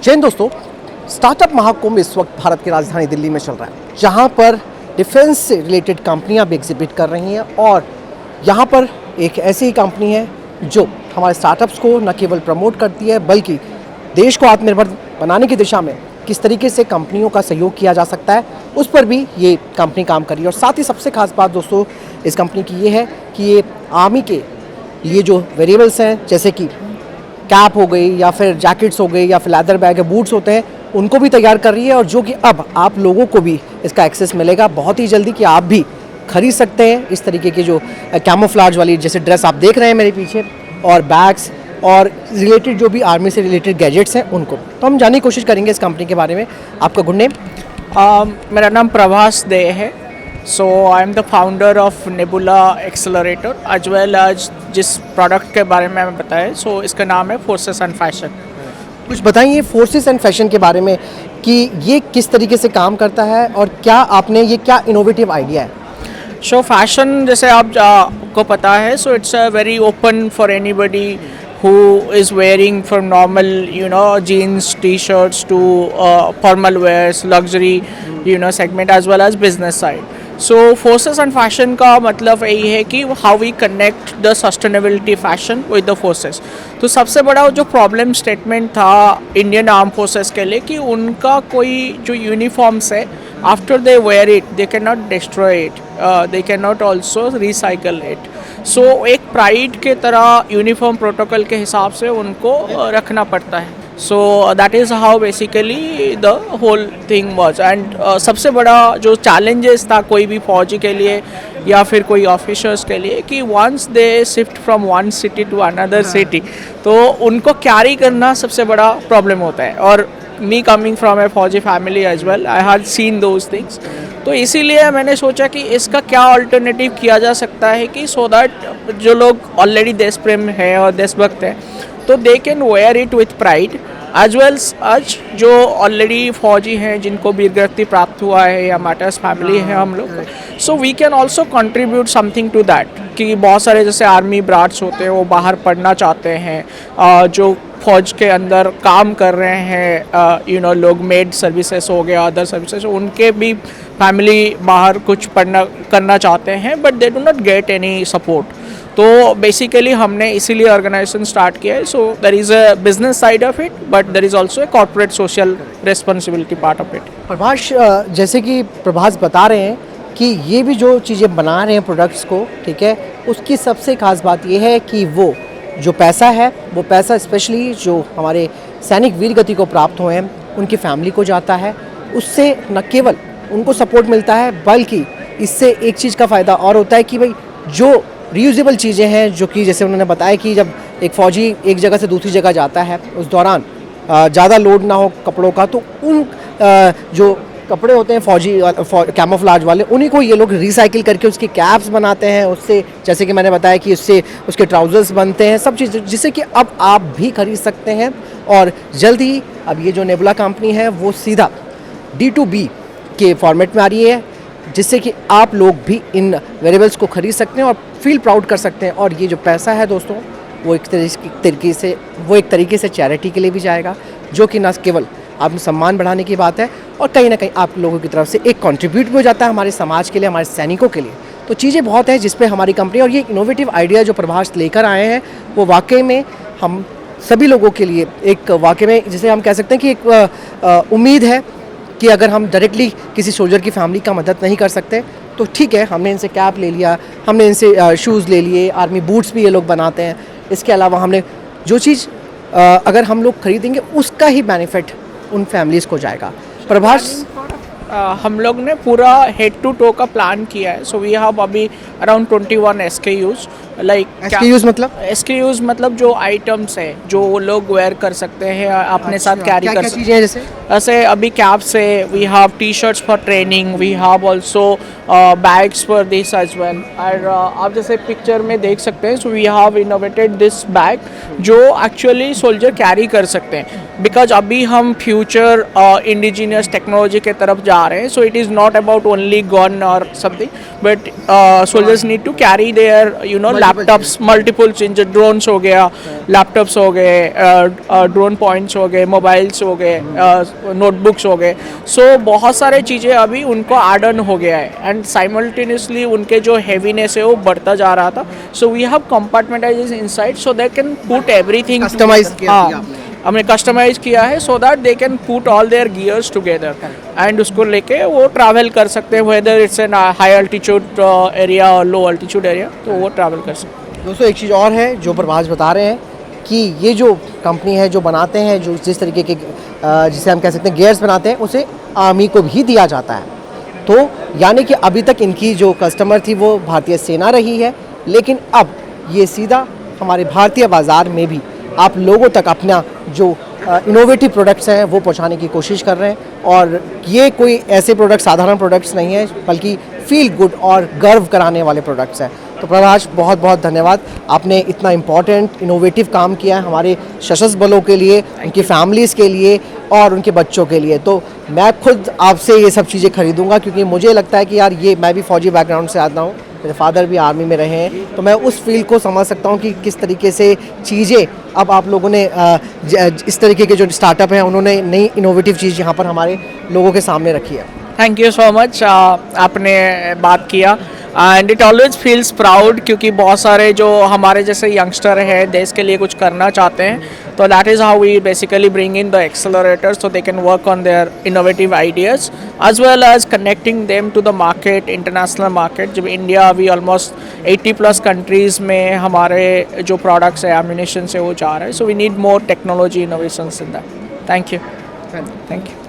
जय हिंद दोस्तों, स्टार्टअप महाकुंभ इस वक्त भारत की राजधानी दिल्ली में चल रहा है, जहां पर डिफेंस से रिलेटेड कंपनियां भी एग्जिबिट कर रही हैं। और यहां पर एक ऐसी ही कंपनी है जो हमारे स्टार्टअप्स को न केवल प्रमोट करती है बल्कि देश को आत्मनिर्भर बनाने की दिशा में किस तरीके से कंपनियों का सहयोग किया जा सकता है उस पर भी ये कंपनी काम कर रही है। और साथ ही सबसे खास बात दोस्तों इस कंपनी की ये है कि ये आर्मी के लिए जो वेरिएबल्स हैं, जैसे कि कैप हो गई या फिर जैकेट्स हो गई या फिर लेदर बैग या बूट्स होते हैं, उनको भी तैयार कर रही है। और जो कि अब आप लोगों को भी इसका एक्सेस मिलेगा बहुत ही जल्दी कि आप भी खरीद सकते हैं इस तरीके की जो कैमोफ्लेज वाली जैसे ड्रेस आप देख रहे हैं मेरे पीछे, और बैग्स और रिलेटेड जो भी आर्मी से रिलेटेड गैजेट्स हैं उनको। तो हम जानने की कोशिश करेंगे इस कंपनी के बारे में। आपका गुड नेम? मेरा नाम प्रभास दे है। So I am the founder of Nebula Accelerator as well as जिस प्रोडक्ट के बारे में बताया, सो इसका नाम है फोर्सेस एंड फैशन। कुछ बताइए फोर्सेस एंड फैशन के बारे में कि ये किस तरीके से काम करता है और क्या आपने ये क्या इनोवेटिव आइडिया है? सो फैशन जैसे आपको पता है, so it's a very open for anybody who is wearing from normal jeans, t-shirts to formal wears, luxury segment as well as business side. So forces and fashion का मतलब यही है कि how we connect the sustainability fashion with the forces. तो सबसे बड़ा जो problem statement था इंडियन आर्म फोर्सेस के लिए कि उनका कोई जो यूनिफॉर्म्स है, after they wear it they cannot destroy it, they cannot also recycle it. सो एक प्राइड के तरह यूनिफॉर्म प्रोटोकॉल के हिसाब से उनको रखना पड़ता है। So that is how basically the whole thing was. And सबसे बड़ा जो चैलेंजेस था कोई भी फौजी के लिए या फिर कोई ऑफिसर्स के लिए कि once they shift from one city to another city, तो उनको कैरी करना सबसे बड़ा प्रॉब्लम होता है। और मी कमिंग फ्रॉम ए फौजी family as well, I had seen those things. तो इसीलिए मैंने सोचा कि इसका क्या अल्टरनेटिव किया जा सकता है कि सो दैट जो लोग ऑलरेडी देश प्रेम है और देशभक्त हैं तो they can wear it with pride as well as जो ऑलरेडी फौजी हैं जिनको वीरगति प्राप्त हुआ है या मार्टर्स फैमिली है हम लोग। So we can also contribute something to that कि बहुत सारे जैसे आर्मी ब्राड्स होते हैं वो बाहर पढ़ना चाहते हैं, जो फौज के अंदर काम कर रहे हैं लोग मेड सर्विसेज हो गया, अदर सर्विसेज, उनके भी फैमिली बाहर कुछ पढ़ना करना चाहते हैं but they do not get any support. तो बेसिकली हमने इसीलिए ऑर्गेनाइजेशन स्टार्ट किया है। So there is a business side of it but there is also a corporate social responsibility part of it. Prabhash, जैसे कि प्रभास बता रहे हैं कि ये भी जो चीज़ें बना रहे हैं प्रोडक्ट्स को, ठीक है, उसकी सबसे खास बात ये है कि वो जो पैसा है वो पैसा स्पेशली जो हमारे सैनिक वीर गति को प्राप्त हुए हैं उनकी फैमिली को जाता है। उससे न केवल उनको सपोर्ट मिलता है बल्कि इससे एक चीज़ का फ़ायदा और होता है कि भाई जो रीयूजेबल चीज़ें हैं, जो कि जैसे उन्होंने बताया कि जब एक फ़ौजी एक जगह से दूसरी जगह जाता है उस दौरान ज़्यादा लोड ना हो कपड़ों का, तो उन जो कपड़े होते हैं फौजी कैमोफ्लेज वाले, उन्हीं को ये लोग रिसाइकिल करके उसकी कैप्स बनाते हैं। उससे जैसे कि मैंने बताया कि उससे उसके ट्राउज़र्स बनते हैं, सब चीज़, जिससे कि अब आप भी खरीद सकते हैं। और जल्द ही अब ये जो नेबुला कंपनी है वो सीधा D2B के फॉर्मेट में आ रही है, जिससे कि आप लोग भी इन वेरिएबल्स को खरीद सकते हैं और फील प्राउड कर सकते हैं। और ये जो पैसा है दोस्तों वो एक तरीके से चैरिटी के लिए भी जाएगा, जो कि न केवल आत्मसम्मान बढ़ाने की बात है और कहीं ना कहीं आप लोगों की तरफ से एक कंट्रीब्यूट भी हो जाता है हमारे समाज के लिए, हमारे सैनिकों के लिए। तो चीज़ें बहुत है जिस पे हमारी कंपनी और ये इनोवेटिव आइडिया जो प्रभास लेकर आए हैं वो वाकई में हम सभी लोगों के लिए एक वाकई में जिसे हम कह सकते हैं कि एक उम्मीद है कि अगर हम डायरेक्टली किसी सोल्जर की फैमिली का मदद नहीं कर सकते तो ठीक है, हमने इनसे कैप ले लिया, हमने इनसे शूज़ ले लिए, आर्मी बूट्स भी ये लोग बनाते हैं। इसके अलावा हमने जो चीज़ अगर हम लोग खरीदेंगे उसका ही बेनिफिट उन फैमिलीज़ को जाएगा। प्रभास, हम लोग ने पूरा हेड टू टो का प्लान किया है। सो वी हैव अभी अराउंड 21 SKUs। लाइक SKUs मतलब जो आइटम्स है जो लोग वेयर कर सकते हैं, अपने साथ कैरी कर सकते हैं। जैसे अभी कैप्स है, we have T-shirts for training, we have also bags for this as well. और आप जैसे पिक्चर में देख सकते हैं, so we have innovated this bag जो एक्चुअली सोल्जर कैरी कर सकते हैं। बिकॉज अभी हम फ्यूचर इंडिजिनियस टेक्नोलॉजी के तरफ जा रहे हैं। So it is not about only gun और something but soldiers need to carry their laptops multiple चीज, ड्रोन्स हो गया, लैपटॉप्स हो गए, ड्रोन पॉइंट्स हो गए, मोबाइल्स हो गए, नोटबुक्स हो गए. सो बहुत सारे चीज़ें अभी उनको एड ऑन हो गया है एंड साइमल्टेनियसली उनके जो हैवीनेस है वो बढ़ता जा रहा था. So we have compartmentalize inside so they can put everything Customize किया आपने. हमने कस्टमाइज किया है so that they can put all their gears together and उसको लेके वो ट्रैवल कर सकते हैं, whether it's an high altitude area और लो अल्टीट्यूड एरिया, तो वो ट्रैवल कर सकते हैं. दोस्तों एक चीज़ और है जो प्रभास बता रहे हैं कि ये जो कंपनी है जो बनाते हैं, जो जिस तरीके के जिसे हम कह सकते हैं गियर्स बनाते हैं, उसे आर्मी को भी दिया जाता है. तो यानी कि अभी तक इनकी जो कस्टमर थी वो भारतीय सेना रही है, लेकिन अब ये सीधा हमारे भारतीय बाज़ार में भी आप लोगों तक अपना जो इनोवेटिव प्रोडक्ट्स हैं वो पहुंचाने की कोशिश कर रहे हैं. और ये कोई ऐसे प्रोडक्ट्स, साधारण प्रोडक्ट्स नहीं है, बल्कि फील गुड और गर्व कराने वाले प्रोडक्ट्स हैं. तो प्रभास बहुत बहुत धन्यवाद, आपने इतना इम्पॉर्टेंट इनोवेटिव काम किया है हमारे सशस्त्र बलों के लिए, उनकी फैमिलीज़ के लिए और उनके बच्चों के लिए. तो मैं खुद आपसे ये सब चीज़ें खरीदूंगा, क्योंकि मुझे लगता है कि यार ये, मैं भी फ़ौजी बैकग्राउंड से आता हूँ, मेरे फादर भी आर्मी में रहे हैं, तो मैं उस फील्ड को समझ सकता हूँ कि किस तरीके से चीज़ें अब आप लोगों ने इस तरीके के जो स्टार्टअप हैं उन्होंने नई इनोवेटिव चीज़ यहाँ पर हमारे लोगों के सामने रखी है. थैंक यू सो मच, आपने बात किया and it always feels proud, क्योंकि बहुत सारे जो हमारे जैसे यंगस्टर है देश के लिए कुछ करना चाहते हैं, तो that is how we basically bring in the accelerators so they can work on their innovative ideas as well as connecting them to the market, international market. जब इंडिया अभी ऑलमोस्ट 80+ कंट्रीज़ में हमारे जो प्रोडक्ट्स है ammunition से वो जा रहे हैं, so we need more technology innovations in that. Thank you.